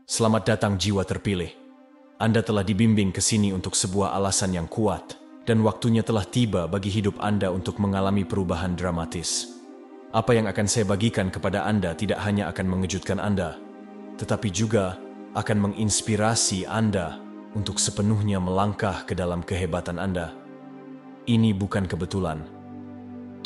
Selamat datang jiwa terpilih. Anda telah dibimbing ke sini untuk sebuah alasan yang kuat, dan waktunya telah tiba bagi hidup Anda untuk mengalami perubahan dramatis. Apa yang akan saya bagikan kepada Anda tidak hanya akan mengejutkan Anda, tetapi juga akan menginspirasi Anda untuk sepenuhnya melangkah ke dalam kehebatan Anda. Ini bukan kebetulan.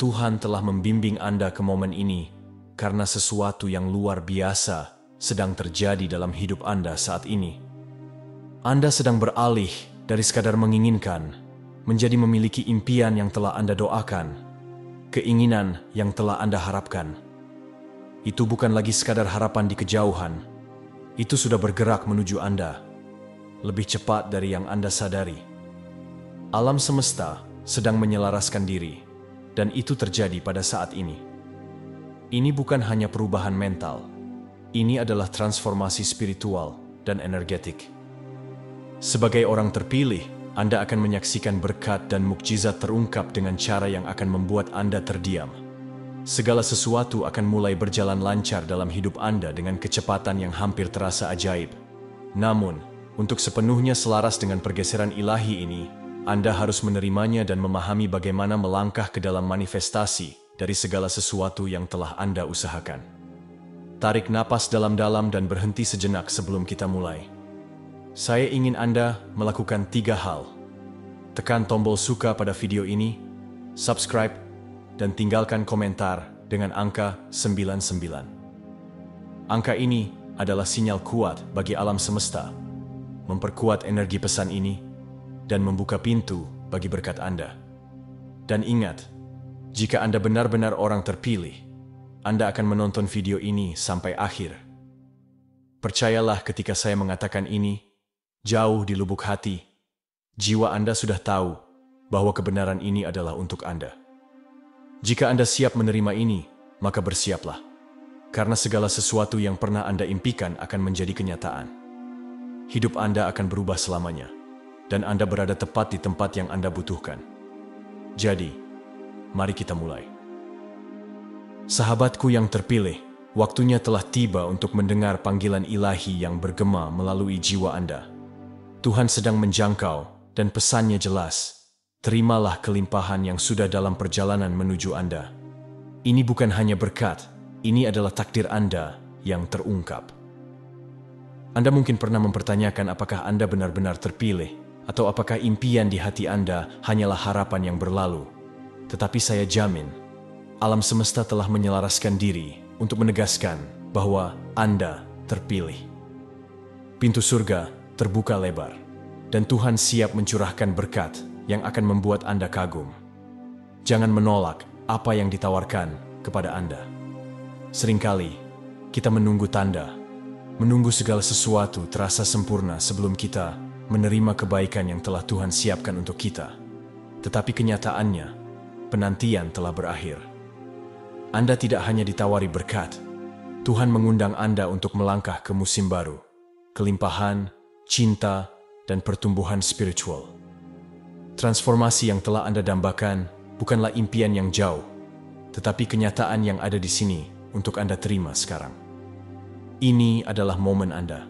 Tuhan telah membimbing Anda ke momen ini karena sesuatu yang luar biasa sedang terjadi dalam hidup Anda saat ini. Anda sedang beralih dari sekadar menginginkan menjadi memiliki impian yang telah Anda doakan, keinginan yang telah Anda harapkan. Itu bukan lagi sekadar harapan di kejauhan. Itu sudah bergerak menuju Anda, lebih cepat dari yang Anda sadari. Alam semesta sedang menyelaraskan diri, dan itu terjadi pada saat ini. Ini bukan hanya perubahan mental. Ini adalah transformasi spiritual dan energetik. Sebagai orang terpilih, Anda akan menyaksikan berkat dan mukjizat terungkap dengan cara yang akan membuat Anda terdiam. Segala sesuatu akan mulai berjalan lancar dalam hidup Anda dengan kecepatan yang hampir terasa ajaib. Namun, untuk sepenuhnya selaras dengan pergeseran ilahi ini, Anda harus menerimanya dan memahami bagaimana melangkah ke dalam manifestasi dari segala sesuatu yang telah Anda usahakan. Tarik napas dalam-dalam dan berhenti sejenak sebelum kita mulai. Saya ingin Anda melakukan 3 hal. Tekan tombol suka pada video ini, subscribe, dan tinggalkan komentar dengan angka 99. Angka ini adalah sinyal kuat bagi alam semesta, memperkuat energi pesan ini, dan membuka pintu bagi berkat Anda. Dan ingat, jika Anda benar-benar orang terpilih, Anda akan menonton video ini sampai akhir. Percayalah ketika saya mengatakan ini, jauh di lubuk hati, jiwa Anda sudah tahu bahwa kebenaran ini adalah untuk Anda. Jika Anda siap menerima ini, maka bersiaplah. Karena segala sesuatu yang pernah Anda impikan akan menjadi kenyataan. Hidup Anda akan berubah selamanya, dan Anda berada tepat di tempat yang Anda butuhkan. Jadi, mari kita mulai. Sahabatku yang terpilih, waktunya telah tiba untuk mendengar panggilan ilahi yang bergema melalui jiwa Anda. Tuhan sedang menjangkau, dan pesannya jelas. Terimalah kelimpahan yang sudah dalam perjalanan menuju Anda. Ini bukan hanya berkat, ini adalah takdir Anda yang terungkap. Anda mungkin pernah mempertanyakan apakah Anda benar-benar terpilih, atau apakah impian di hati Anda hanyalah harapan yang berlalu. Tetapi saya jamin, alam semesta telah menyelaraskan diri untuk menegaskan bahwa Anda terpilih. Pintu surga terbuka lebar, dan Tuhan siap mencurahkan berkat yang akan membuat Anda kagum. Jangan menolak apa yang ditawarkan kepada Anda. Seringkali kita menunggu tanda, menunggu segala sesuatu terasa sempurna sebelum kita menerima kebaikan yang telah Tuhan siapkan untuk kita. Tetapi kenyataannya, penantian telah berakhir. Anda tidak hanya ditawari berkat, Tuhan mengundang Anda untuk melangkah ke musim baru, kelimpahan, cinta, dan pertumbuhan spiritual. Transformasi yang telah Anda dambakan bukanlah impian yang jauh, tetapi kenyataan yang ada di sini untuk Anda terima sekarang. Ini adalah momen Anda.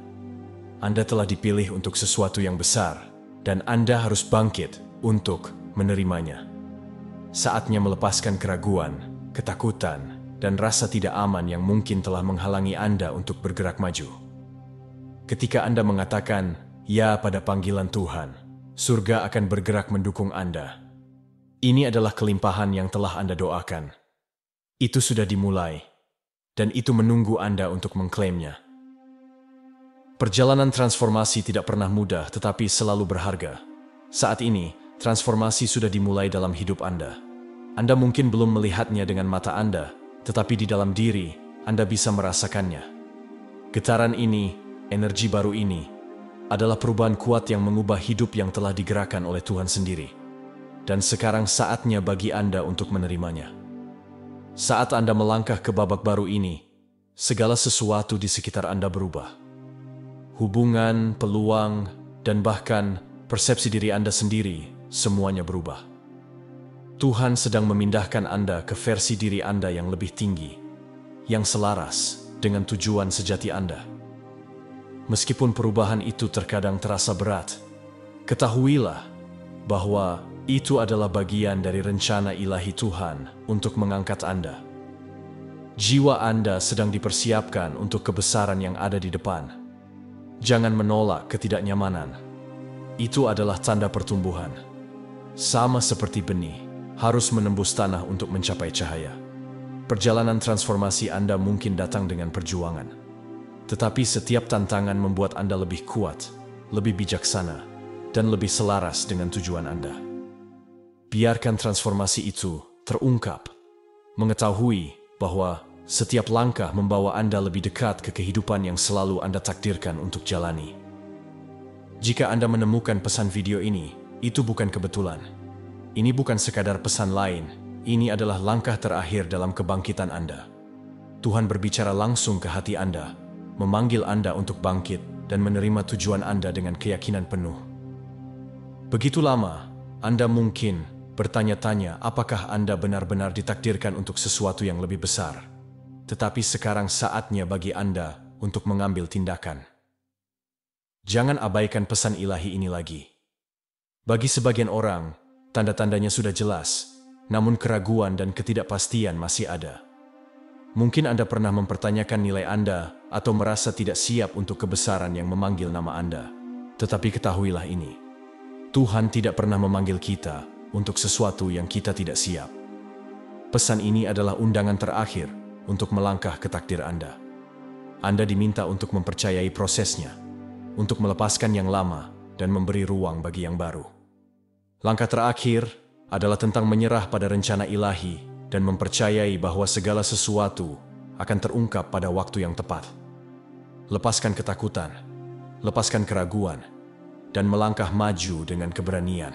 Anda telah dipilih untuk sesuatu yang besar, dan Anda harus bangkit untuk menerimanya. Saatnya melepaskan keraguan, ketakutan, dan rasa tidak aman yang mungkin telah menghalangi Anda untuk bergerak maju. Ketika Anda mengatakan ya pada panggilan Tuhan, surga akan bergerak mendukung Anda. Ini adalah kelimpahan yang telah Anda doakan. Itu sudah dimulai, dan itu menunggu Anda untuk mengklaimnya. Perjalanan transformasi tidak pernah mudah, tetapi selalu berharga. Saat ini, transformasi sudah dimulai dalam hidup Anda. Anda mungkin belum melihatnya dengan mata Anda, tetapi di dalam diri Anda bisa merasakannya. Getaran ini, energi baru ini, adalah perubahan kuat yang mengubah hidup yang telah digerakkan oleh Tuhan sendiri. Dan sekarang saatnya bagi Anda untuk menerimanya. Saat Anda melangkah ke babak baru ini, segala sesuatu di sekitar Anda berubah. Hubungan, peluang, dan bahkan persepsi diri Anda sendiri, semuanya berubah. Tuhan sedang memindahkan Anda ke versi diri Anda yang lebih tinggi, yang selaras dengan tujuan sejati Anda. Meskipun perubahan itu terkadang terasa berat, ketahuilah bahwa itu adalah bagian dari rencana ilahi Tuhan untuk mengangkat Anda. Jiwa Anda sedang dipersiapkan untuk kebesaran yang ada di depan. Jangan menolak ketidaknyamanan. Itu adalah tanda pertumbuhan. Sama seperti benih, harus menembus tanah untuk mencapai cahaya. Perjalanan transformasi Anda mungkin datang dengan perjuangan. Tetapi setiap tantangan membuat Anda lebih kuat, lebih bijaksana, dan lebih selaras dengan tujuan Anda. Biarkan transformasi itu terungkap. Mengetahui bahwa setiap langkah membawa Anda lebih dekat ke kehidupan yang selalu Anda takdirkan untuk jalani. Jika Anda menemukan pesan video ini, itu bukan kebetulan. Ini bukan sekadar pesan lain, ini adalah langkah terakhir dalam kebangkitan Anda. Tuhan berbicara langsung ke hati Anda, memanggil Anda untuk bangkit dan menerima tujuan Anda dengan keyakinan penuh. Begitu lama, Anda mungkin bertanya-tanya apakah Anda benar-benar ditakdirkan untuk sesuatu yang lebih besar. Tetapi sekarang saatnya bagi Anda untuk mengambil tindakan. Jangan abaikan pesan ilahi ini lagi. Bagi sebagian orang, tanda-tandanya sudah jelas, namun keraguan dan ketidakpastian masih ada. Mungkin Anda pernah mempertanyakan nilai Anda atau merasa tidak siap untuk kebesaran yang memanggil nama Anda. Tetapi ketahuilah ini, Tuhan tidak pernah memanggil kita untuk sesuatu yang kita tidak siap. Pesan ini adalah undangan terakhir untuk melangkah ke takdir Anda. Anda diminta untuk mempercayai prosesnya, untuk melepaskan yang lama dan memberi ruang bagi yang baru. Langkah terakhir adalah tentang menyerah pada rencana ilahi dan mempercayai bahwa segala sesuatu akan terungkap pada waktu yang tepat. Lepaskan ketakutan, lepaskan keraguan, dan melangkah maju dengan keberanian.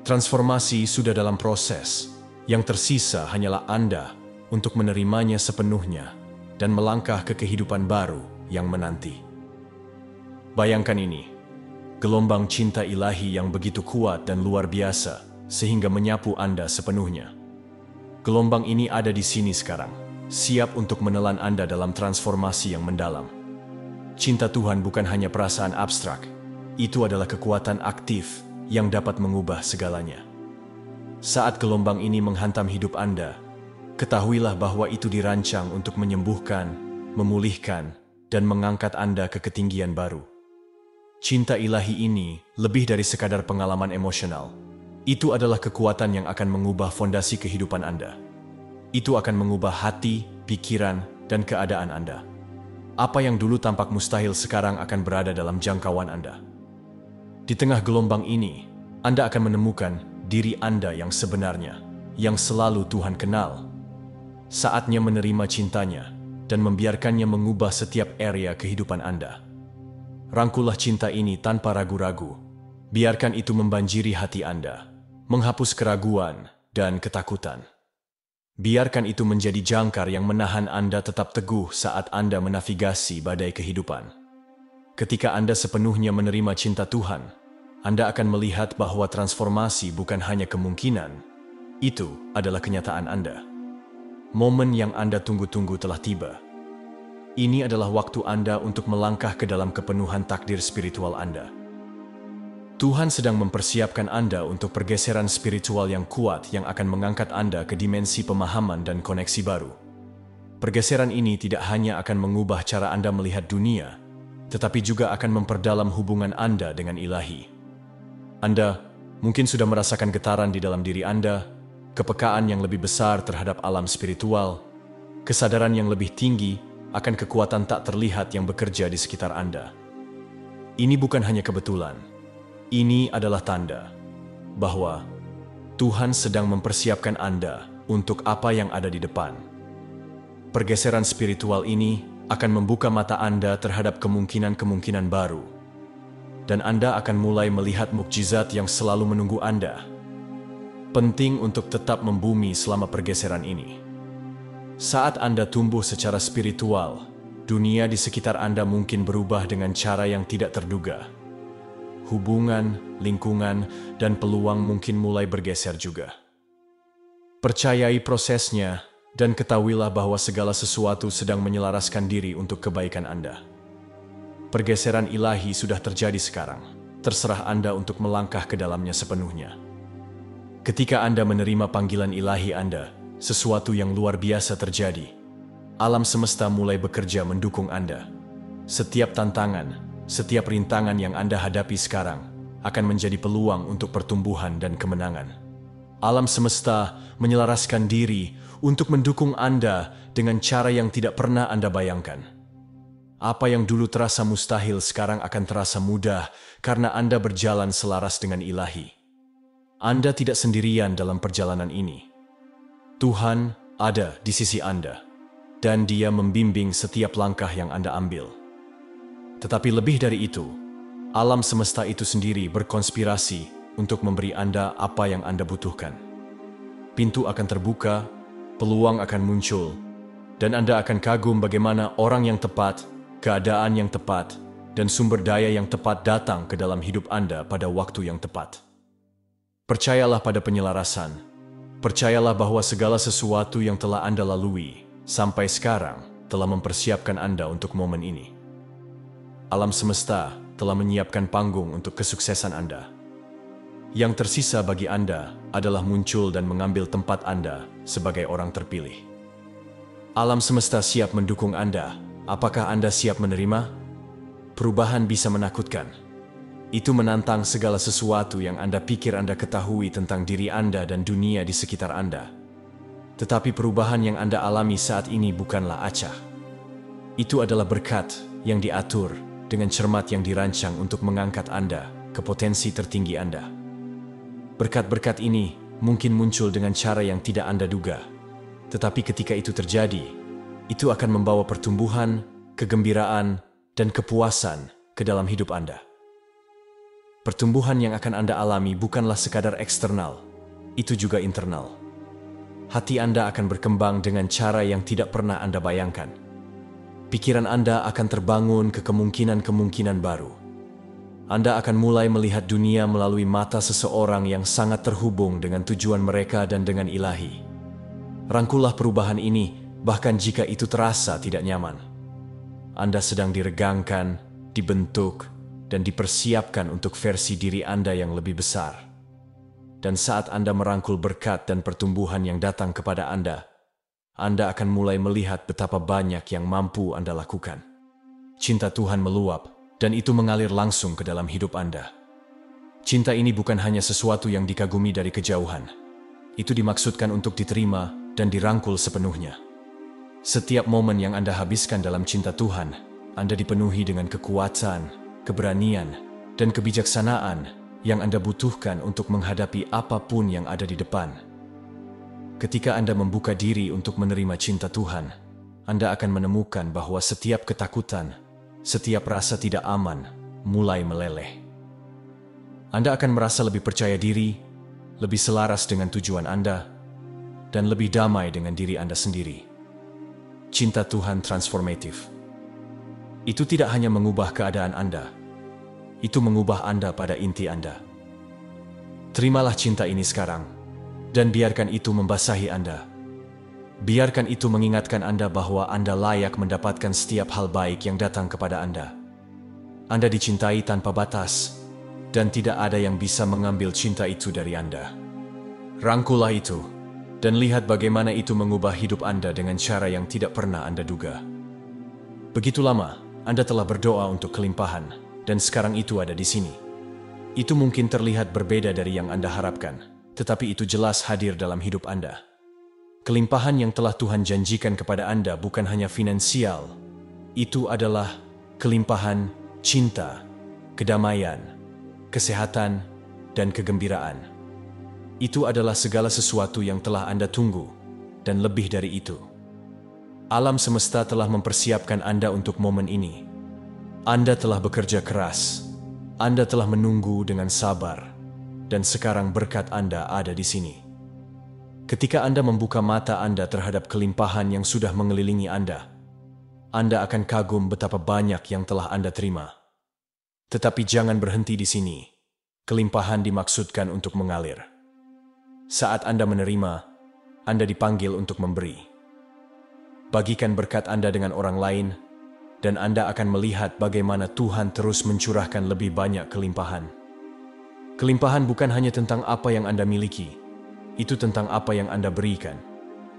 Transformasi sudah dalam proses, yang tersisa hanyalah Anda untuk menerimanya sepenuhnya dan melangkah ke kehidupan baru yang menanti. Bayangkan ini, gelombang cinta ilahi yang begitu kuat dan luar biasa sehingga menyapu Anda sepenuhnya. Gelombang ini ada di sini sekarang, siap untuk menelan Anda dalam transformasi yang mendalam. Cinta Tuhan bukan hanya perasaan abstrak, itu adalah kekuatan aktif yang dapat mengubah segalanya. Saat gelombang ini menghantam hidup Anda, ketahuilah bahwa itu dirancang untuk menyembuhkan, memulihkan, dan mengangkat Anda ke ketinggian baru. Cinta ilahi ini lebih dari sekadar pengalaman emosional. Itu adalah kekuatan yang akan mengubah fondasi kehidupan Anda. Itu akan mengubah hati, pikiran, dan keadaan Anda. Apa yang dulu tampak mustahil sekarang akan berada dalam jangkauan Anda. Di tengah gelombang ini, Anda akan menemukan diri Anda yang sebenarnya, yang selalu Tuhan kenal. Saatnya menerima cintanya dan membiarkannya mengubah setiap area kehidupan Anda. Rangkullah cinta ini tanpa ragu-ragu. Biarkan itu membanjiri hati Anda, menghapus keraguan dan ketakutan. Biarkan itu menjadi jangkar yang menahan Anda tetap teguh saat Anda menavigasi badai kehidupan. Ketika Anda sepenuhnya menerima cinta Tuhan, Anda akan melihat bahwa transformasi bukan hanya kemungkinan, itu adalah kenyataan Anda. Momen yang Anda tunggu-tunggu telah tiba. Ini adalah waktu Anda untuk melangkah ke dalam kepenuhan takdir spiritual Anda. Tuhan sedang mempersiapkan Anda untuk pergeseran spiritual yang kuat yang akan mengangkat Anda ke dimensi pemahaman dan koneksi baru. Pergeseran ini tidak hanya akan mengubah cara Anda melihat dunia, tetapi juga akan memperdalam hubungan Anda dengan ilahi. Anda mungkin sudah merasakan getaran di dalam diri Anda, kepekaan yang lebih besar terhadap alam spiritual, kesadaran yang lebih tinggi akan kekuatan tak terlihat yang bekerja di sekitar Anda. Ini bukan hanya kebetulan. Ini adalah tanda bahwa Tuhan sedang mempersiapkan Anda untuk apa yang ada di depan. Pergeseran spiritual ini akan membuka mata Anda terhadap kemungkinan-kemungkinan baru. Dan Anda akan mulai melihat mukjizat yang selalu menunggu Anda. Penting untuk tetap membumi selama pergeseran ini. Saat Anda tumbuh secara spiritual, dunia di sekitar Anda mungkin berubah dengan cara yang tidak terduga. Hubungan, lingkungan, dan peluang mungkin mulai bergeser juga. Percayai prosesnya dan ketahuilah bahwa segala sesuatu sedang menyelaraskan diri untuk kebaikan Anda. Pergeseran ilahi sudah terjadi sekarang. Terserah Anda untuk melangkah ke dalamnya sepenuhnya. Ketika Anda menerima panggilan ilahi Anda, sesuatu yang luar biasa terjadi. Alam semesta mulai bekerja mendukung Anda. Setiap tantangan, setiap rintangan yang Anda hadapi sekarang akan menjadi peluang untuk pertumbuhan dan kemenangan. Alam semesta menyelaraskan diri untuk mendukung Anda dengan cara yang tidak pernah Anda bayangkan. Apa yang dulu terasa mustahil sekarang akan terasa mudah karena Anda berjalan selaras dengan ilahi. Anda tidak sendirian dalam perjalanan ini. Tuhan ada di sisi Anda, dan Dia membimbing setiap langkah yang Anda ambil. Tetapi lebih dari itu, alam semesta itu sendiri berkonspirasi untuk memberi Anda apa yang Anda butuhkan. Pintu akan terbuka, peluang akan muncul, dan Anda akan kagum bagaimana orang yang tepat, keadaan yang tepat, dan sumber daya yang tepat datang ke dalam hidup Anda pada waktu yang tepat. Percayalah pada penyelarasan. Percayalah bahwa segala sesuatu yang telah Anda lalui sampai sekarang telah mempersiapkan Anda untuk momen ini. Alam semesta telah menyiapkan panggung untuk kesuksesan Anda. Yang tersisa bagi Anda adalah muncul dan mengambil tempat Anda sebagai orang terpilih. Alam semesta siap mendukung Anda. Apakah Anda siap menerima? Perubahan bisa menakutkan. Itu menantang segala sesuatu yang Anda pikir Anda ketahui tentang diri Anda dan dunia di sekitar Anda. Tetapi perubahan yang Anda alami saat ini bukanlah acah. Itu adalah berkat yang diatur dengan cermat yang dirancang untuk mengangkat Anda ke potensi tertinggi Anda. Berkat-berkat ini mungkin muncul dengan cara yang tidak Anda duga. Tetapi ketika itu terjadi, itu akan membawa pertumbuhan, kegembiraan, dan kepuasan ke dalam hidup Anda. Pertumbuhan yang akan Anda alami bukanlah sekadar eksternal, itu juga internal. Hati Anda akan berkembang dengan cara yang tidak pernah Anda bayangkan. Pikiran Anda akan terbangun ke kemungkinan-kemungkinan baru. Anda akan mulai melihat dunia melalui mata seseorang yang sangat terhubung dengan tujuan mereka dan dengan ilahi. Rangkullah perubahan ini, bahkan jika itu terasa tidak nyaman. Anda sedang diregangkan, dibentuk, dan dipersiapkan untuk versi diri Anda yang lebih besar. Dan saat Anda merangkul berkat dan pertumbuhan yang datang kepada Anda akan mulai melihat betapa banyak yang mampu Anda lakukan. Cinta Tuhan meluap, dan itu mengalir langsung ke dalam hidup Anda. Cinta ini bukan hanya sesuatu yang dikagumi dari kejauhan. Itu dimaksudkan untuk diterima dan dirangkul sepenuhnya. Setiap momen yang Anda habiskan dalam cinta Tuhan, Anda dipenuhi dengan kekuatan, keberanian, dan kebijaksanaan yang Anda butuhkan untuk menghadapi apapun yang ada di depan. Ketika Anda membuka diri untuk menerima cinta Tuhan, Anda akan menemukan bahwa setiap ketakutan, setiap rasa tidak aman, mulai meleleh. Anda akan merasa lebih percaya diri, lebih selaras dengan tujuan Anda, dan lebih damai dengan diri Anda sendiri. Cinta Tuhan transformatif. Itu tidak hanya mengubah keadaan Anda, itu mengubah Anda pada inti Anda. Terimalah cinta ini sekarang, dan biarkan itu membasahi Anda. Biarkan itu mengingatkan Anda bahwa Anda layak mendapatkan setiap hal baik yang datang kepada Anda. Anda dicintai tanpa batas, dan tidak ada yang bisa mengambil cinta itu dari Anda. Rangkullah itu, dan lihat bagaimana itu mengubah hidup Anda dengan cara yang tidak pernah Anda duga. Begitu lama, Anda telah berdoa untuk kelimpahan, dan sekarang itu ada di sini. Itu mungkin terlihat berbeda dari yang Anda harapkan, tetapi itu jelas hadir dalam hidup Anda. Kelimpahan yang telah Tuhan janjikan kepada Anda bukan hanya finansial, itu adalah kelimpahan cinta, kedamaian, kesehatan, dan kegembiraan. Itu adalah segala sesuatu yang telah Anda tunggu, dan lebih dari itu. Alam semesta telah mempersiapkan Anda untuk momen ini. Anda telah bekerja keras, Anda telah menunggu dengan sabar, dan sekarang berkat Anda ada di sini. Ketika Anda membuka mata Anda terhadap kelimpahan yang sudah mengelilingi Anda akan kagum betapa banyak yang telah Anda terima. Tetapi jangan berhenti di sini. Kelimpahan dimaksudkan untuk mengalir. Saat Anda menerima, Anda dipanggil untuk memberi. Bagikan berkat Anda dengan orang lain, dan Anda akan melihat bagaimana Tuhan terus mencurahkan lebih banyak kelimpahan. Kelimpahan bukan hanya tentang apa yang Anda miliki, itu tentang apa yang Anda berikan,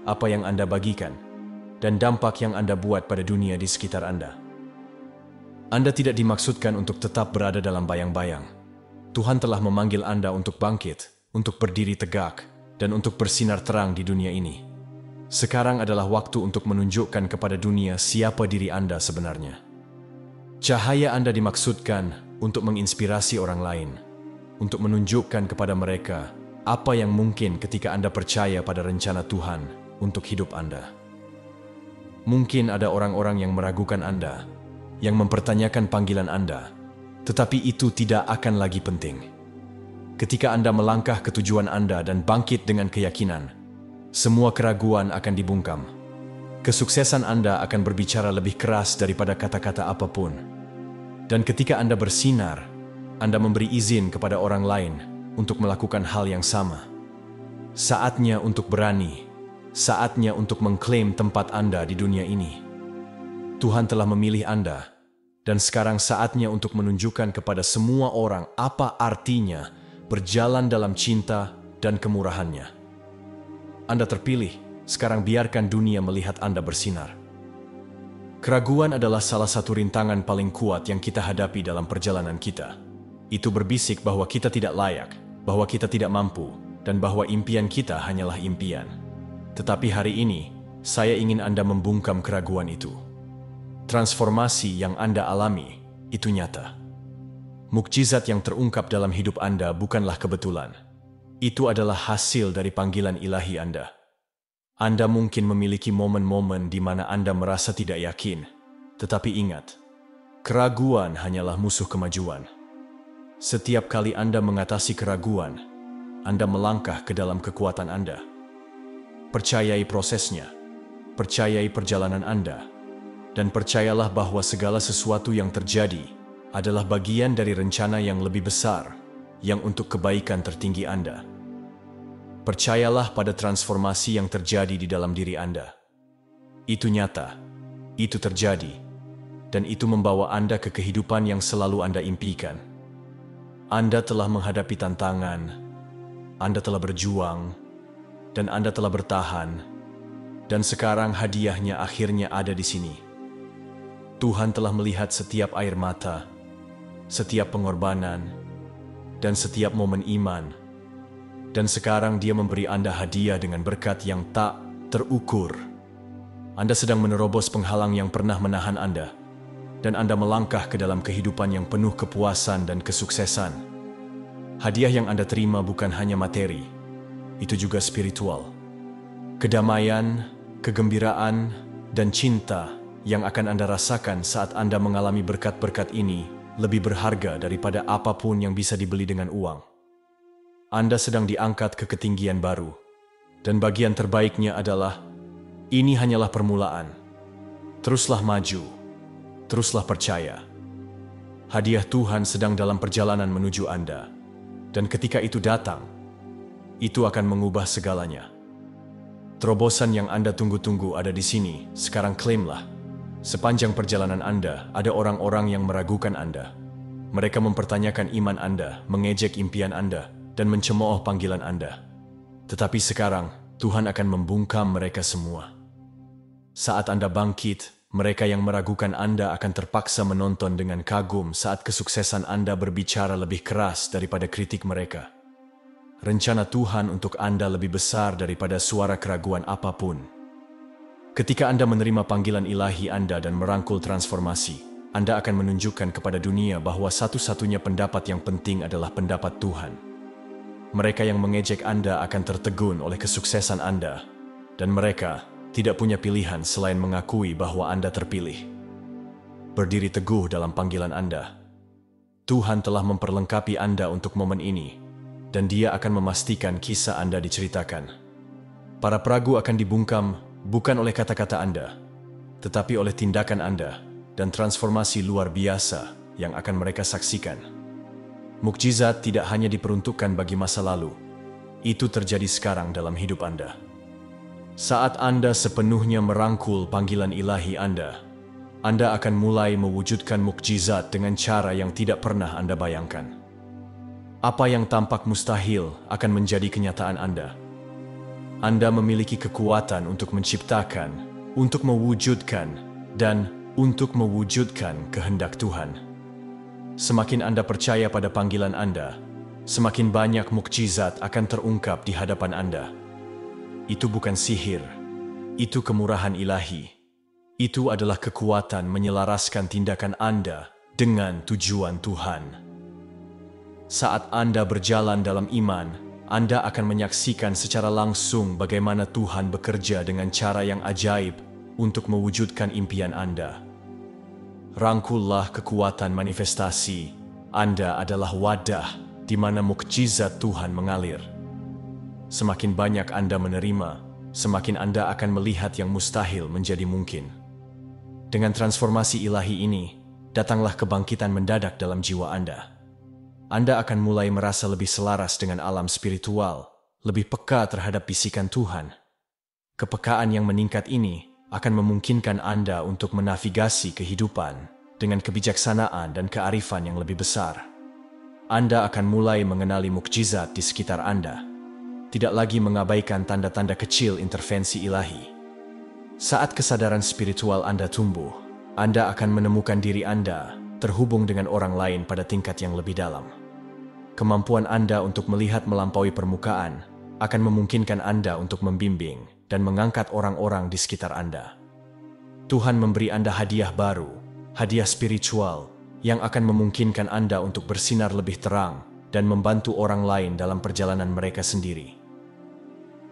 apa yang Anda bagikan, dan dampak yang Anda buat pada dunia di sekitar Anda. Anda tidak dimaksudkan untuk tetap berada dalam bayang-bayang. Tuhan telah memanggil Anda untuk bangkit, untuk berdiri tegak, dan untuk bersinar terang di dunia ini. Sekarang adalah waktu untuk menunjukkan kepada dunia siapa diri Anda sebenarnya. Cahaya Anda dimaksudkan untuk menginspirasi orang lain, untuk menunjukkan kepada mereka apa yang mungkin ketika Anda percaya pada rencana Tuhan untuk hidup Anda. Mungkin ada orang-orang yang meragukan Anda, yang mempertanyakan panggilan Anda, tetapi itu tidak akan lagi penting. Ketika Anda melangkah ke tujuan Anda dan bangkit dengan keyakinan, semua keraguan akan dibungkam. Kesuksesan Anda akan berbicara lebih keras daripada kata-kata apapun. Dan ketika Anda bersinar, Anda memberi izin kepada orang lain untuk melakukan hal yang sama. Saatnya untuk berani, saatnya untuk mengklaim tempat Anda di dunia ini. Tuhan telah memilih Anda, dan sekarang saatnya untuk menunjukkan kepada semua orang apa artinya berjalan dalam cinta dan kemurahannya. Anda terpilih, sekarang biarkan dunia melihat Anda bersinar. Keraguan adalah salah satu rintangan paling kuat yang kita hadapi dalam perjalanan kita. Itu berbisik bahwa kita tidak layak, bahwa kita tidak mampu, dan bahwa impian kita hanyalah impian. Tetapi hari ini, saya ingin Anda membungkam keraguan itu. Transformasi yang Anda alami, itu nyata. Mukjizat yang terungkap dalam hidup Anda bukanlah kebetulan. Itu adalah hasil dari panggilan ilahi Anda. Anda mungkin memiliki momen-momen di mana Anda merasa tidak yakin, tetapi ingat, keraguan hanyalah musuh kemajuan. Setiap kali Anda mengatasi keraguan, Anda melangkah ke dalam kekuatan Anda. Percayai prosesnya, percayai perjalanan Anda, dan percayalah bahwa segala sesuatu yang terjadi adalah bagian dari rencana yang lebih besar, yang untuk kebaikan tertinggi Anda. Percayalah pada transformasi yang terjadi di dalam diri Anda. Itu nyata, itu terjadi, dan itu membawa Anda ke kehidupan yang selalu Anda impikan. Anda telah menghadapi tantangan, Anda telah berjuang, dan Anda telah bertahan, dan sekarang hadiahnya akhirnya ada di sini. Tuhan telah melihat setiap air mata, setiap pengorbanan, dan setiap momen iman, dan sekarang Dia memberi Anda hadiah dengan berkat yang tak terukur. Anda sedang menerobos penghalang yang pernah menahan Anda, dan Anda melangkah ke dalam kehidupan yang penuh kepuasan dan kesuksesan. Hadiah yang Anda terima bukan hanya materi, itu juga spiritual. Kedamaian, kegembiraan, dan cinta yang akan Anda rasakan saat Anda mengalami berkat-berkat ini lebih berharga daripada apapun yang bisa dibeli dengan uang. Anda sedang diangkat ke ketinggian baru, dan bagian terbaiknya adalah, ini hanyalah permulaan. Teruslah maju, teruslah percaya. Hadiah Tuhan sedang dalam perjalanan menuju Anda, dan ketika itu datang, itu akan mengubah segalanya. Terobosan yang Anda tunggu-tunggu ada di sini, sekarang klaimlah. Sepanjang perjalanan Anda, ada orang-orang yang meragukan Anda. Mereka mempertanyakan iman Anda, mengejek impian Anda, dan mencemooh panggilan Anda. Tetapi sekarang, Tuhan akan membungkam mereka semua. Saat Anda bangkit, mereka yang meragukan Anda akan terpaksa menonton dengan kagum saat kesuksesan Anda berbicara lebih keras daripada kritik mereka. Rencana Tuhan untuk Anda lebih besar daripada suara keraguan apapun. Ketika Anda menerima panggilan ilahi Anda dan merangkul transformasi, Anda akan menunjukkan kepada dunia bahwa satu-satunya pendapat yang penting adalah pendapat Tuhan. Mereka yang mengejek Anda akan tertegun oleh kesuksesan Anda, dan mereka tidak punya pilihan selain mengakui bahwa Anda terpilih. Berdiri teguh dalam panggilan Anda. Tuhan telah memperlengkapi Anda untuk momen ini, dan Dia akan memastikan kisah Anda diceritakan. Para peragu akan dibungkam bukan oleh kata-kata Anda, tetapi oleh tindakan Anda dan transformasi luar biasa yang akan mereka saksikan. Mukjizat tidak hanya diperuntukkan bagi masa lalu, itu terjadi sekarang dalam hidup Anda. Saat Anda sepenuhnya merangkul panggilan ilahi Anda, Anda akan mulai mewujudkan mukjizat dengan cara yang tidak pernah Anda bayangkan. Apa yang tampak mustahil akan menjadi kenyataan Anda. Anda memiliki kekuatan untuk menciptakan, untuk mewujudkan, dan untuk mewujudkan kehendak Tuhan. Semakin Anda percaya pada panggilan Anda, semakin banyak mukjizat akan terungkap di hadapan Anda. Itu bukan sihir, itu kemurahan ilahi. Itu adalah kekuatan menyelaraskan tindakan Anda dengan tujuan Tuhan. Saat Anda berjalan dalam iman, Anda akan menyaksikan secara langsung bagaimana Tuhan bekerja dengan cara yang ajaib untuk mewujudkan impian Anda. Rangkullah kekuatan manifestasi. Anda adalah wadah di mana mukjizat Tuhan mengalir. Semakin banyak Anda menerima, semakin Anda akan melihat yang mustahil menjadi mungkin. Dengan transformasi ilahi ini, datanglah kebangkitan mendadak dalam jiwa Anda. Anda akan mulai merasa lebih selaras dengan alam spiritual, lebih peka terhadap bisikan Tuhan. Kepekaan yang meningkat ini akan memungkinkan Anda untuk menavigasi kehidupan dengan kebijaksanaan dan kearifan yang lebih besar. Anda akan mulai mengenali mukjizat di sekitar Anda, tidak lagi mengabaikan tanda-tanda kecil intervensi ilahi. Saat kesadaran spiritual Anda tumbuh, Anda akan menemukan diri Anda terhubung dengan orang lain pada tingkat yang lebih dalam. Kemampuan Anda untuk melihat melampaui permukaan akan memungkinkan Anda untuk membimbing dan mengangkat orang-orang di sekitar Anda. Tuhan memberi Anda hadiah baru, hadiah spiritual, yang akan memungkinkan Anda untuk bersinar lebih terang dan membantu orang lain dalam perjalanan mereka sendiri.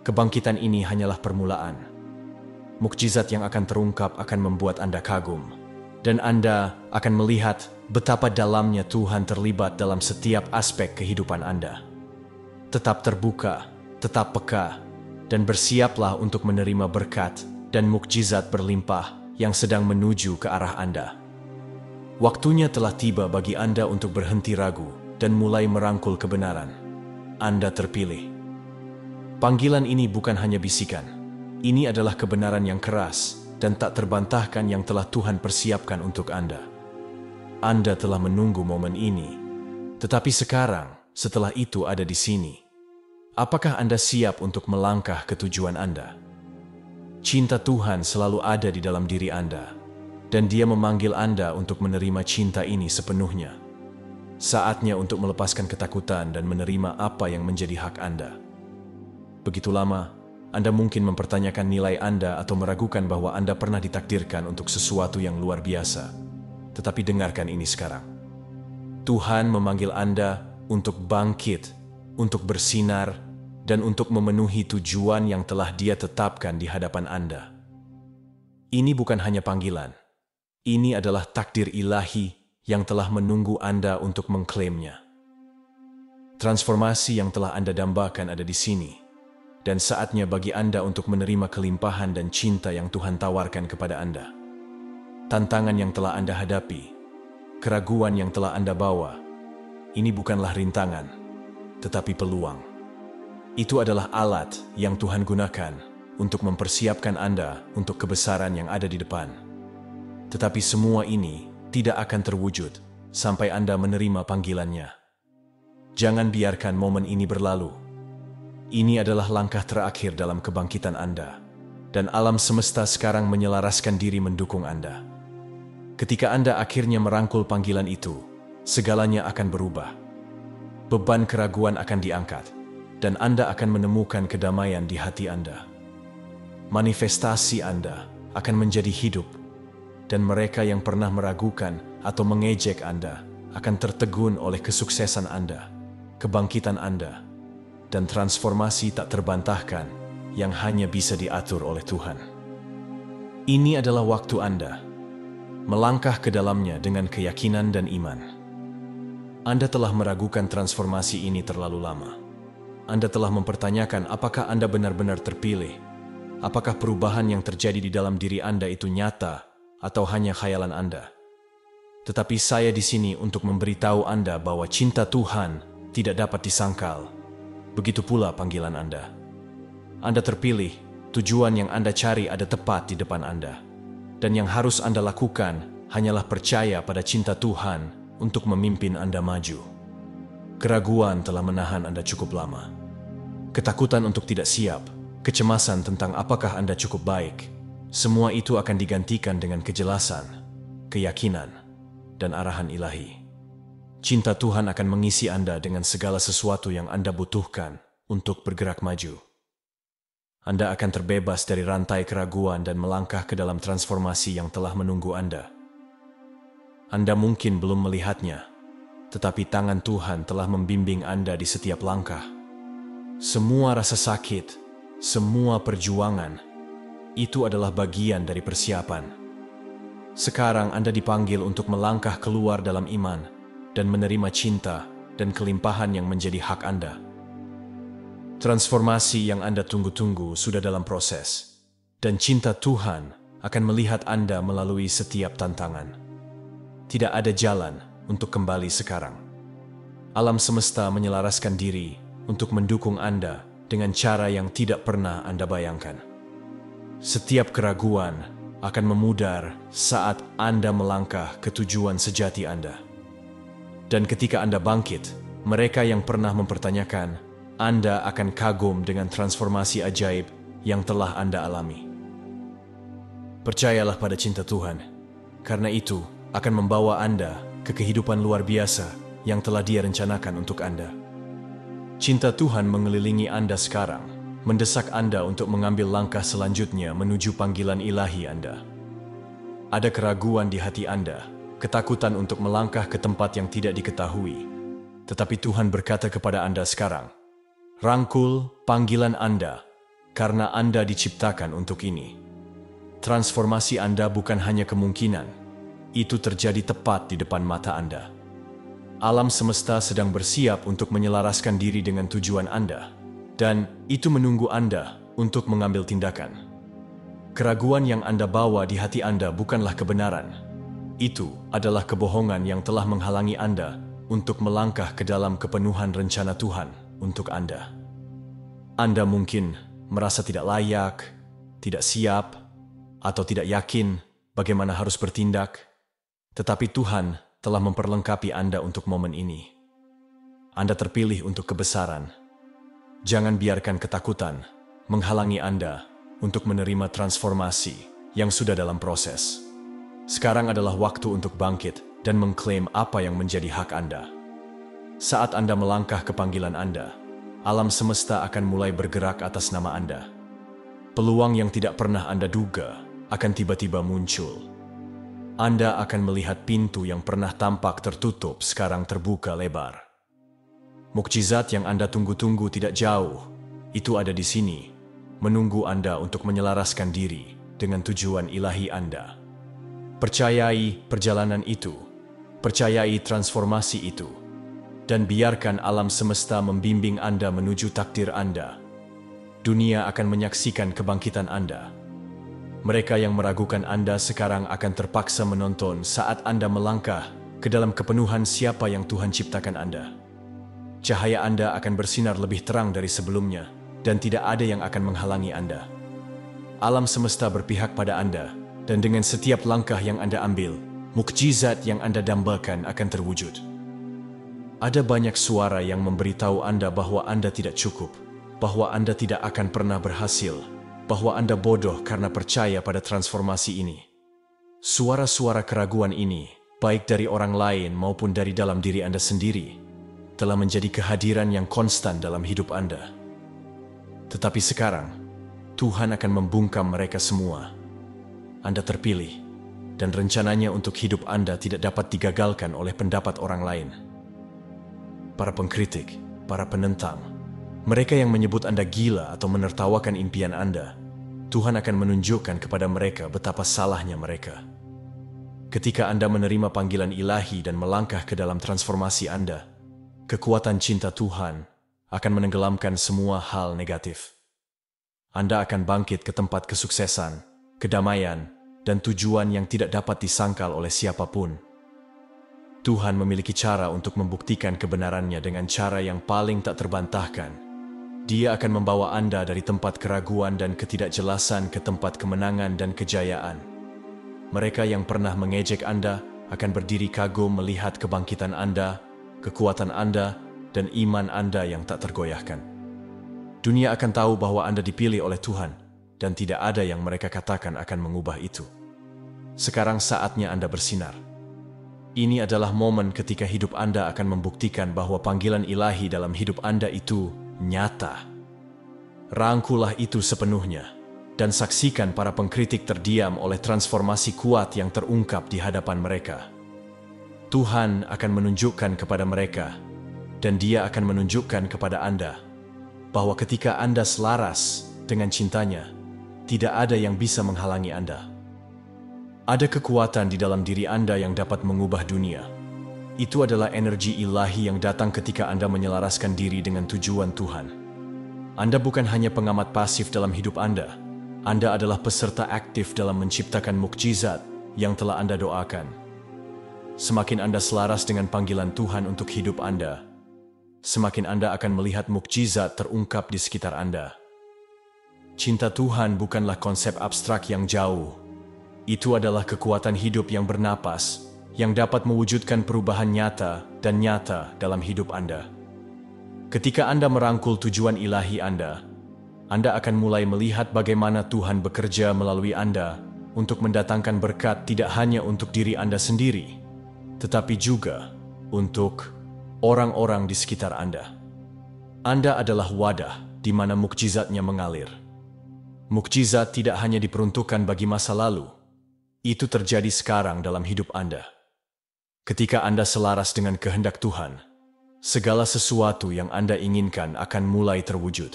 Kebangkitan ini hanyalah permulaan. Mukjizat yang akan terungkap akan membuat Anda kagum, dan Anda akan melihat betapa dalamnya Tuhan terlibat dalam setiap aspek kehidupan Anda. Tetap terbuka, tetap peka, dan bersiaplah untuk menerima berkat dan mukjizat berlimpah yang sedang menuju ke arah Anda. Waktunya telah tiba bagi Anda untuk berhenti ragu dan mulai merangkul kebenaran. Anda terpilih. Panggilan ini bukan hanya bisikan. Ini adalah kebenaran yang keras dan tak terbantahkan yang telah Tuhan persiapkan untuk Anda. Anda telah menunggu momen ini, tetapi sekarang, setelah itu ada di sini. Apakah Anda siap untuk melangkah ke tujuan Anda? Cinta Tuhan selalu ada di dalam diri Anda, dan Dia memanggil Anda untuk menerima cinta ini sepenuhnya. Saatnya untuk melepaskan ketakutan dan menerima apa yang menjadi hak Anda. Begitu lama, Anda mungkin mempertanyakan nilai Anda atau meragukan bahwa Anda pernah ditakdirkan untuk sesuatu yang luar biasa. Tetapi dengarkan ini sekarang. Tuhan memanggil Anda untuk bangkit, untuk bersinar, dan untuk memenuhi tujuan yang telah Dia tetapkan di hadapan Anda. Ini bukan hanya panggilan. Ini adalah takdir ilahi yang telah menunggu Anda untuk mengklaimnya. Transformasi yang telah Anda dambakan ada di sini. Dan saatnya bagi Anda untuk menerima kelimpahan dan cinta yang Tuhan tawarkan kepada Anda. Tantangan yang telah Anda hadapi, keraguan yang telah Anda bawa, ini bukanlah rintangan, tetapi peluang. Itu adalah alat yang Tuhan gunakan untuk mempersiapkan Anda untuk kebesaran yang ada di depan. Tetapi semua ini tidak akan terwujud sampai Anda menerima panggilannya. Jangan biarkan momen ini berlalu. Ini adalah langkah terakhir dalam kebangkitan Anda, dan alam semesta sekarang menyelaraskan diri mendukung Anda. Ketika Anda akhirnya merangkul panggilan itu, segalanya akan berubah. Beban keraguan akan diangkat, dan Anda akan menemukan kedamaian di hati Anda. Manifestasi Anda akan menjadi hidup, dan mereka yang pernah meragukan atau mengejek Anda akan tertegun oleh kesuksesan Anda, kebangkitan Anda, dan transformasi tak terbantahkan yang hanya bisa diatur oleh Tuhan. Ini adalah waktu Anda melangkah ke dalamnya dengan keyakinan dan iman. Anda telah meragukan transformasi ini terlalu lama. Anda telah mempertanyakan apakah Anda benar-benar terpilih, apakah perubahan yang terjadi di dalam diri Anda itu nyata atau hanya khayalan Anda. Tetapi saya di sini untuk memberitahu Anda bahwa cinta Tuhan tidak dapat disangkal. Begitu pula panggilan Anda. Anda terpilih, tujuan yang Anda cari ada tepat di depan Anda. Dan yang harus Anda lakukan hanyalah percaya pada cinta Tuhan untuk memimpin Anda maju. Keraguan telah menahan Anda cukup lama. Ketakutan untuk tidak siap, kecemasan tentang apakah Anda cukup baik, semua itu akan digantikan dengan kejelasan, keyakinan, dan arahan ilahi. Cinta Tuhan akan mengisi Anda dengan segala sesuatu yang Anda butuhkan untuk bergerak maju. Anda akan terbebas dari rantai keraguan dan melangkah ke dalam transformasi yang telah menunggu Anda. Anda mungkin belum melihatnya, tetapi tangan Tuhan telah membimbing Anda di setiap langkah. Semua rasa sakit, semua perjuangan, itu adalah bagian dari persiapan. Sekarang Anda dipanggil untuk melangkah keluar dalam iman dan menerima cinta dan kelimpahan yang menjadi hak Anda. Transformasi yang Anda tunggu-tunggu sudah dalam proses, dan cinta Tuhan akan melihat Anda melalui setiap tantangan. Tidak ada jalan untuk kembali sekarang. Alam semesta menyelaraskan diri untuk mendukung Anda dengan cara yang tidak pernah Anda bayangkan. Setiap keraguan akan memudar saat Anda melangkah ke tujuan sejati Anda. Dan ketika Anda bangkit, mereka yang pernah mempertanyakan, Anda akan kagum dengan transformasi ajaib yang telah Anda alami. Percayalah pada cinta Tuhan, karena itu akan membawa Anda ke kehidupan luar biasa yang telah Dia rencanakan untuk Anda. Cinta Tuhan mengelilingi Anda sekarang, mendesak Anda untuk mengambil langkah selanjutnya menuju panggilan ilahi Anda. Ada keraguan di hati Anda, ketakutan untuk melangkah ke tempat yang tidak diketahui. Tetapi Tuhan berkata kepada Anda sekarang, rangkul panggilan Anda, karena Anda diciptakan untuk ini. Transformasi Anda bukan hanya kemungkinan, itu terjadi tepat di depan mata Anda. Alam semesta sedang bersiap untuk menyelaraskan diri dengan tujuan Anda, dan itu menunggu Anda untuk mengambil tindakan. Keraguan yang Anda bawa di hati Anda bukanlah kebenaran. Itu adalah kebohongan yang telah menghalangi Anda untuk melangkah ke dalam kepenuhan rencana Tuhan untuk Anda. Anda mungkin merasa tidak layak, tidak siap, atau tidak yakin bagaimana harus bertindak, tetapi Tuhan telah memperlengkapi Anda untuk momen ini. Anda terpilih untuk kebesaran. Jangan biarkan ketakutan menghalangi Anda untuk menerima transformasi yang sudah dalam proses. Sekarang adalah waktu untuk bangkit dan mengklaim apa yang menjadi hak Anda. Saat Anda melangkah ke panggilan Anda, alam semesta akan mulai bergerak atas nama Anda. Peluang yang tidak pernah Anda duga akan tiba-tiba muncul. Anda akan melihat pintu yang pernah tampak tertutup sekarang terbuka lebar. Mukjizat yang Anda tunggu-tunggu tidak jauh, itu ada di sini, menunggu Anda untuk menyelaraskan diri dengan tujuan ilahi Anda. Percayai perjalanan itu, percayai transformasi itu, dan biarkan alam semesta membimbing Anda menuju takdir Anda. Dunia akan menyaksikan kebangkitan Anda. Mereka yang meragukan Anda sekarang akan terpaksa menonton saat Anda melangkah ke dalam kepenuhan siapa yang Tuhan ciptakan Anda. Cahaya Anda akan bersinar lebih terang dari sebelumnya, dan tidak ada yang akan menghalangi Anda. Alam semesta berpihak pada Anda, dan dengan setiap langkah yang Anda ambil, mukjizat yang Anda dambakan akan terwujud. Ada banyak suara yang memberitahu Anda bahwa Anda tidak cukup, bahwa Anda tidak akan pernah berhasil, bahwa Anda bodoh karena percaya pada transformasi ini. Suara-suara keraguan ini, baik dari orang lain maupun dari dalam diri Anda sendiri, telah menjadi kehadiran yang konstan dalam hidup Anda. Tetapi sekarang, Tuhan akan membungkam mereka semua. Anda terpilih, dan rencananya untuk hidup Anda tidak dapat digagalkan oleh pendapat orang lain. Para pengkritik, para penentang, mereka yang menyebut Anda gila atau menertawakan impian Anda, Tuhan akan menunjukkan kepada mereka betapa salahnya mereka. Ketika Anda menerima panggilan ilahi dan melangkah ke dalam transformasi Anda, kekuatan cinta Tuhan akan menenggelamkan semua hal negatif. Anda akan bangkit ke tempat kesuksesan, kedamaian, dan tujuan yang tidak dapat disangkal oleh siapapun. Tuhan memiliki cara untuk membuktikan kebenarannya dengan cara yang paling tak terbantahkan. Dia akan membawa Anda dari tempat keraguan dan ketidakjelasan ke tempat kemenangan dan kejayaan. Mereka yang pernah mengejek Anda akan berdiri kagum melihat kebangkitan Anda, kekuatan Anda, dan iman Anda yang tak tergoyahkan. Dunia akan tahu bahwa Anda dipilih oleh Tuhan, dan tidak ada yang mereka katakan akan mengubah itu. Sekarang saatnya Anda bersinar. Ini adalah momen ketika hidup Anda akan membuktikan bahwa panggilan ilahi dalam hidup Anda itu nyata. Rangkulah itu sepenuhnya, dan saksikan para pengkritik terdiam oleh transformasi kuat yang terungkap di hadapan mereka. Tuhan akan menunjukkan kepada mereka, dan Dia akan menunjukkan kepada Anda, bahwa ketika Anda selaras dengan cintanya, tidak ada yang bisa menghalangi Anda. Ada kekuatan di dalam diri Anda yang dapat mengubah dunia. Itu adalah energi ilahi yang datang ketika Anda menyelaraskan diri dengan tujuan Tuhan. Anda bukan hanya pengamat pasif dalam hidup Anda. Anda adalah peserta aktif dalam menciptakan mukjizat yang telah Anda doakan. Semakin Anda selaras dengan panggilan Tuhan untuk hidup Anda, semakin Anda akan melihat mukjizat terungkap di sekitar Anda. Cinta Tuhan bukanlah konsep abstrak yang jauh. Itu adalah kekuatan hidup yang bernapas, yang dapat mewujudkan perubahan nyata dan nyata dalam hidup Anda. Ketika Anda merangkul tujuan ilahi Anda akan mulai melihat bagaimana Tuhan bekerja melalui Anda untuk mendatangkan berkat tidak hanya untuk diri Anda sendiri, tetapi juga untuk orang-orang di sekitar Anda. Anda adalah wadah di mana mukjizatnya mengalir. Mukjizat tidak hanya diperuntukkan bagi masa lalu. Itu terjadi sekarang dalam hidup Anda. Ketika Anda selaras dengan kehendak Tuhan, segala sesuatu yang Anda inginkan akan mulai terwujud.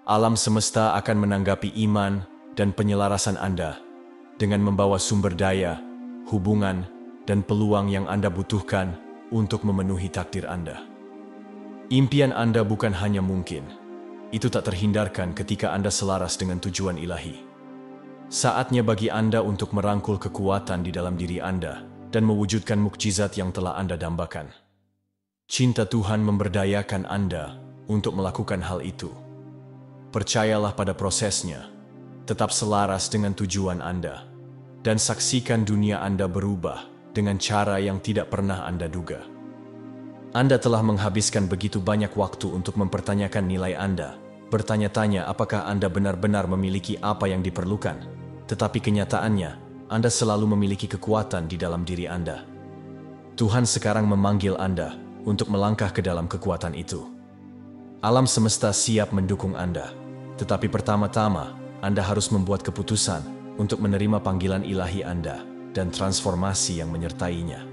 Alam semesta akan menanggapi iman dan penyelarasan Anda dengan membawa sumber daya, hubungan, dan peluang yang Anda butuhkan untuk memenuhi takdir Anda. Impian Anda bukan hanya mungkin, itu tak terhindarkan ketika Anda selaras dengan tujuan ilahi. Saatnya bagi Anda untuk merangkul kekuatan di dalam diri Anda dan mewujudkan mukjizat yang telah Anda dambakan. Cinta Tuhan memberdayakan Anda untuk melakukan hal itu. Percayalah pada prosesnya, tetap selaras dengan tujuan Anda, dan saksikan dunia Anda berubah dengan cara yang tidak pernah Anda duga. Anda telah menghabiskan begitu banyak waktu untuk mempertanyakan nilai Anda, bertanya-tanya apakah Anda benar-benar memiliki apa yang diperlukan. Tetapi kenyataannya, Anda selalu memiliki kekuatan di dalam diri Anda. Tuhan sekarang memanggil Anda untuk melangkah ke dalam kekuatan itu. Alam semesta siap mendukung Anda, tetapi pertama-tama Anda harus membuat keputusan untuk menerima panggilan ilahi Anda dan transformasi yang menyertainya.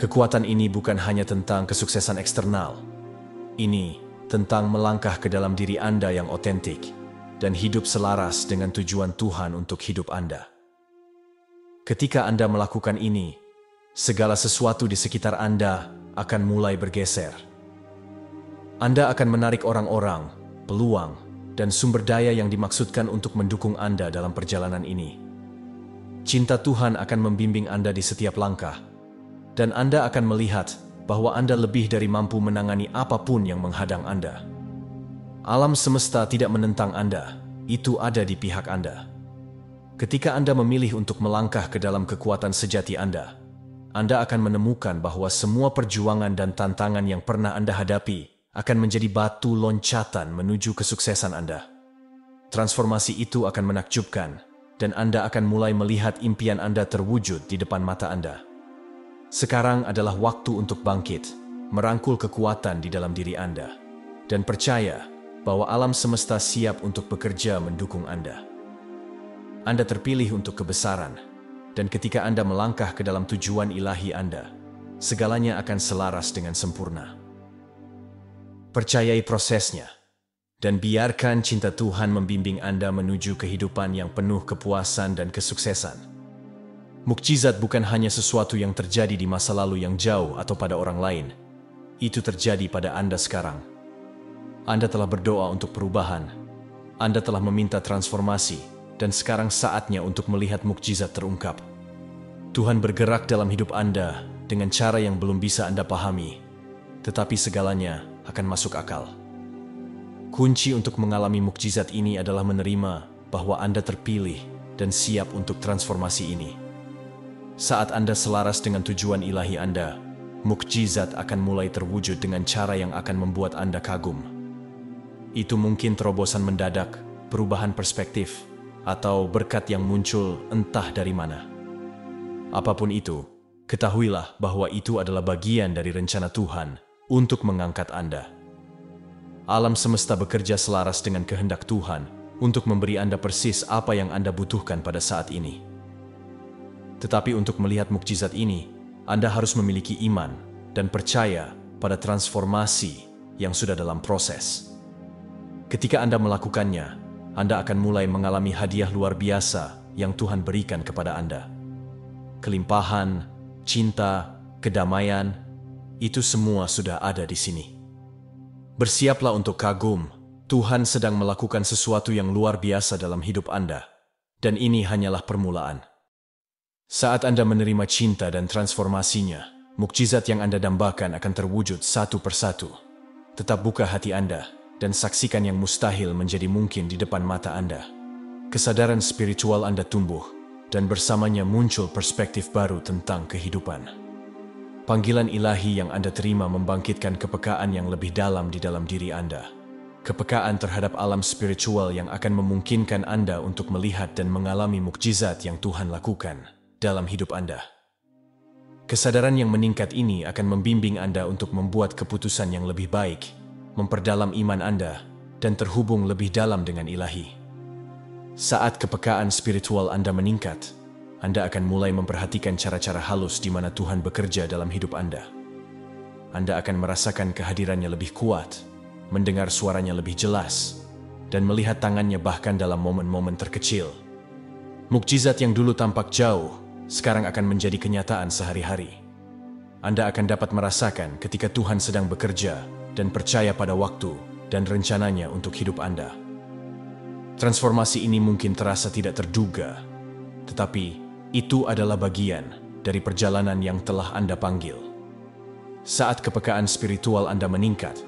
Kekuatan ini bukan hanya tentang kesuksesan eksternal. Ini tentang melangkah ke dalam diri Anda yang otentik dan hidup selaras dengan tujuan Tuhan untuk hidup Anda. Ketika Anda melakukan ini, segala sesuatu di sekitar Anda akan mulai bergeser. Anda akan menarik orang-orang, peluang, dan sumber daya yang dimaksudkan untuk mendukung Anda dalam perjalanan ini. Cinta Tuhan akan membimbing Anda di setiap langkah, dan Anda akan melihat bahwa Anda lebih dari mampu menangani apapun yang menghadang Anda. Alam semesta tidak menentang Anda, itu ada di pihak Anda. Ketika Anda memilih untuk melangkah ke dalam kekuatan sejati Anda akan menemukan bahwa semua perjuangan dan tantangan yang pernah Anda hadapi akan menjadi batu loncatan menuju kesuksesan Anda. Transformasi itu akan menakjubkan, dan Anda akan mulai melihat impian Anda terwujud di depan mata Anda. Sekarang adalah waktu untuk bangkit, merangkul kekuatan di dalam diri Anda, dan percaya bahwa alam semesta siap untuk bekerja mendukung Anda. Anda terpilih untuk kebesaran, dan ketika Anda melangkah ke dalam tujuan ilahi Anda, segalanya akan selaras dengan sempurna. Percayai prosesnya, dan biarkan cinta Tuhan membimbing Anda menuju kehidupan yang penuh kepuasan dan kesuksesan. Mukjizat bukan hanya sesuatu yang terjadi di masa lalu yang jauh atau pada orang lain. Itu terjadi pada Anda sekarang. Anda telah berdoa untuk perubahan. Anda telah meminta transformasi, dan sekarang saatnya untuk melihat mukjizat terungkap. Tuhan bergerak dalam hidup Anda dengan cara yang belum bisa Anda pahami, tetapi segalanya akan masuk akal. Kunci untuk mengalami mukjizat ini adalah menerima bahwa Anda terpilih dan siap untuk transformasi ini. Saat Anda selaras dengan tujuan ilahi Anda, mukjizat akan mulai terwujud dengan cara yang akan membuat Anda kagum. Itu mungkin terobosan mendadak, perubahan perspektif, atau berkat yang muncul entah dari mana. Apapun itu, ketahuilah bahwa itu adalah bagian dari rencana Tuhan untuk mengangkat Anda. Alam semesta bekerja selaras dengan kehendak Tuhan untuk memberi Anda persis apa yang Anda butuhkan pada saat ini. Tetapi untuk melihat mukjizat ini, Anda harus memiliki iman dan percaya pada transformasi yang sudah dalam proses. Ketika Anda melakukannya, Anda akan mulai mengalami hadiah luar biasa yang Tuhan berikan kepada Anda. Kelimpahan, cinta, kedamaian, itu semua sudah ada di sini. Bersiaplah untuk kagum. Tuhan sedang melakukan sesuatu yang luar biasa dalam hidup Anda, dan ini hanyalah permulaan. Saat Anda menerima cinta dan transformasinya, mukjizat yang Anda dambakan akan terwujud satu persatu. Tetap buka hati Anda dan saksikan yang mustahil menjadi mungkin di depan mata Anda. Kesadaran spiritual Anda tumbuh, dan bersamanya muncul perspektif baru tentang kehidupan. Panggilan ilahi yang Anda terima membangkitkan kepekaan yang lebih dalam di dalam diri Anda. Kepekaan terhadap alam spiritual yang akan memungkinkan Anda untuk melihat dan mengalami mukjizat yang Tuhan lakukan dalam hidup Anda. Kesadaran yang meningkat ini akan membimbing Anda untuk membuat keputusan yang lebih baik, memperdalam iman Anda, dan terhubung lebih dalam dengan ilahi. Saat kepekaan spiritual Anda meningkat, Anda akan mulai memperhatikan cara-cara halus di mana Tuhan bekerja dalam hidup Anda. Anda akan merasakan kehadirannya lebih kuat, mendengar suaranya lebih jelas, dan melihat tangannya bahkan dalam momen-momen terkecil. Mukjizat yang dulu tampak jauh, sekarang akan menjadi kenyataan sehari-hari. Anda akan dapat merasakan ketika Tuhan sedang bekerja dan percaya pada waktu dan rencananya untuk hidup Anda. Transformasi ini mungkin terasa tidak terduga, tetapi itu adalah bagian dari perjalanan yang telah Anda panggil. Saat kepekaan spiritual Anda meningkat,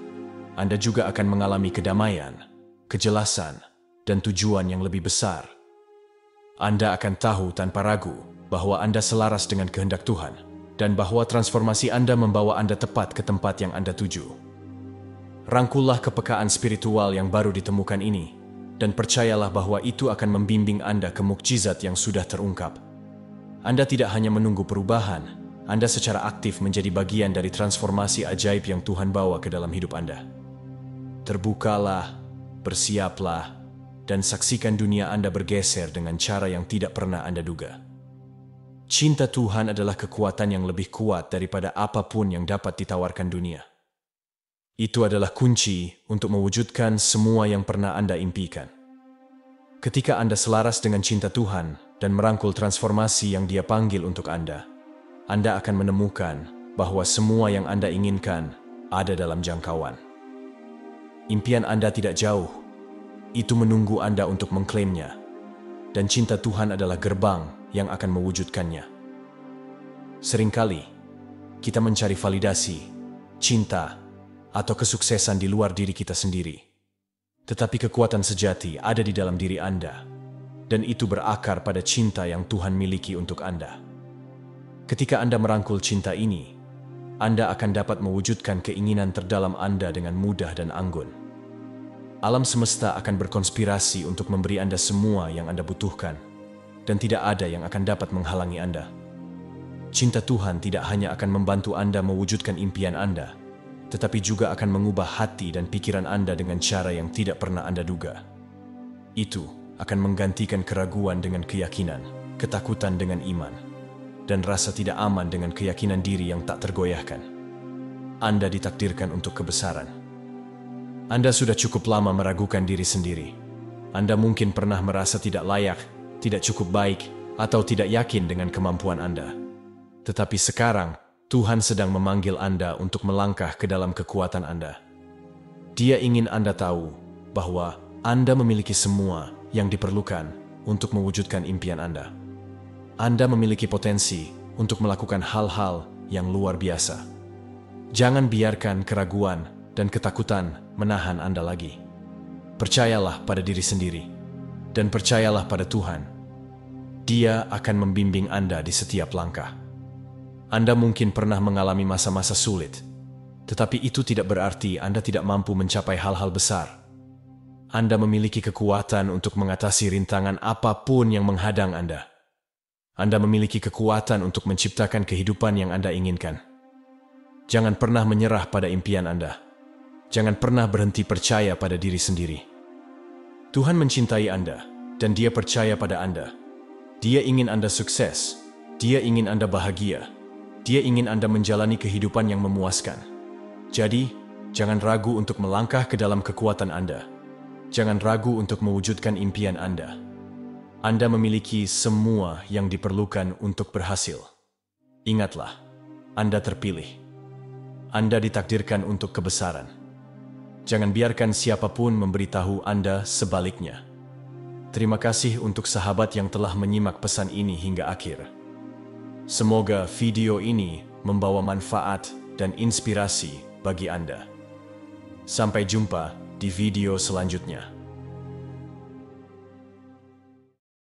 Anda juga akan mengalami kedamaian, kejelasan, dan tujuan yang lebih besar. Anda akan tahu tanpa ragu bahwa Anda selaras dengan kehendak Tuhan, dan bahwa transformasi Anda membawa Anda tepat ke tempat yang Anda tuju. Rangkullah kepekaan spiritual yang baru ditemukan ini, dan percayalah bahwa itu akan membimbing Anda ke mukjizat yang sudah terungkap. Anda tidak hanya menunggu perubahan, Anda secara aktif menjadi bagian dari transformasi ajaib yang Tuhan bawa ke dalam hidup Anda. Terbukalah, bersiaplah, dan saksikan dunia Anda bergeser dengan cara yang tidak pernah Anda duga. Cinta Tuhan adalah kekuatan yang lebih kuat daripada apapun yang dapat ditawarkan dunia. Itu adalah kunci untuk mewujudkan semua yang pernah Anda impikan. Ketika Anda selaras dengan cinta Tuhan dan merangkul transformasi yang Dia panggil untuk Anda akan menemukan bahwa semua yang Anda inginkan ada dalam jangkauan. Impian Anda tidak jauh, itu menunggu Anda untuk mengklaimnya, dan cinta Tuhan adalah gerbang yang akan mewujudkannya. Seringkali, kita mencari validasi, cinta, atau kesuksesan di luar diri kita sendiri. Tetapi kekuatan sejati ada di dalam diri Anda, dan itu berakar pada cinta yang Tuhan miliki untuk Anda. Ketika Anda merangkul cinta ini, Anda akan dapat mewujudkan keinginan terdalam Anda dengan mudah dan anggun. Alam semesta akan berkonspirasi untuk memberi Anda semua yang Anda butuhkan, dan tidak ada yang akan dapat menghalangi Anda. Cinta Tuhan tidak hanya akan membantu Anda mewujudkan impian Anda, tetapi juga akan mengubah hati dan pikiran Anda dengan cara yang tidak pernah Anda duga. Itu akan menggantikan keraguan dengan keyakinan, ketakutan dengan iman, dan rasa tidak aman dengan keyakinan diri yang tak tergoyahkan. Anda ditakdirkan untuk kebesaran. Anda sudah cukup lama meragukan diri sendiri. Anda mungkin pernah merasa tidak layak, tidak cukup baik, atau tidak yakin dengan kemampuan Anda. Tetapi sekarang, Tuhan sedang memanggil Anda untuk melangkah ke dalam kekuatan Anda. Dia ingin Anda tahu bahwa Anda memiliki semua yang diperlukan untuk mewujudkan impian Anda. Anda memiliki potensi untuk melakukan hal-hal yang luar biasa. Jangan biarkan keraguan dan ketakutan menahan Anda lagi. Percayalah pada diri sendiri, dan percayalah pada Tuhan. Dia akan membimbing Anda di setiap langkah. Anda mungkin pernah mengalami masa-masa sulit, tetapi itu tidak berarti Anda tidak mampu mencapai hal-hal besar. Anda memiliki kekuatan untuk mengatasi rintangan apapun yang menghadang Anda. Anda memiliki kekuatan untuk menciptakan kehidupan yang Anda inginkan. Jangan pernah menyerah pada impian Anda. Jangan pernah berhenti percaya pada diri sendiri. Tuhan mencintai Anda, dan Dia percaya pada Anda. Dia ingin Anda sukses. Dia ingin Anda bahagia. Dia ingin Anda menjalani kehidupan yang memuaskan. Jadi, jangan ragu untuk melangkah ke dalam kekuatan Anda. Jangan ragu untuk mewujudkan impian Anda. Anda memiliki semua yang diperlukan untuk berhasil. Ingatlah, Anda terpilih. Anda ditakdirkan untuk kebesaran. Jangan biarkan siapapun memberitahu Anda sebaliknya. Terima kasih untuk sahabat yang telah menyimak pesan ini hingga akhir. Semoga video ini membawa manfaat dan inspirasi bagi Anda. Sampai jumpa di video selanjutnya.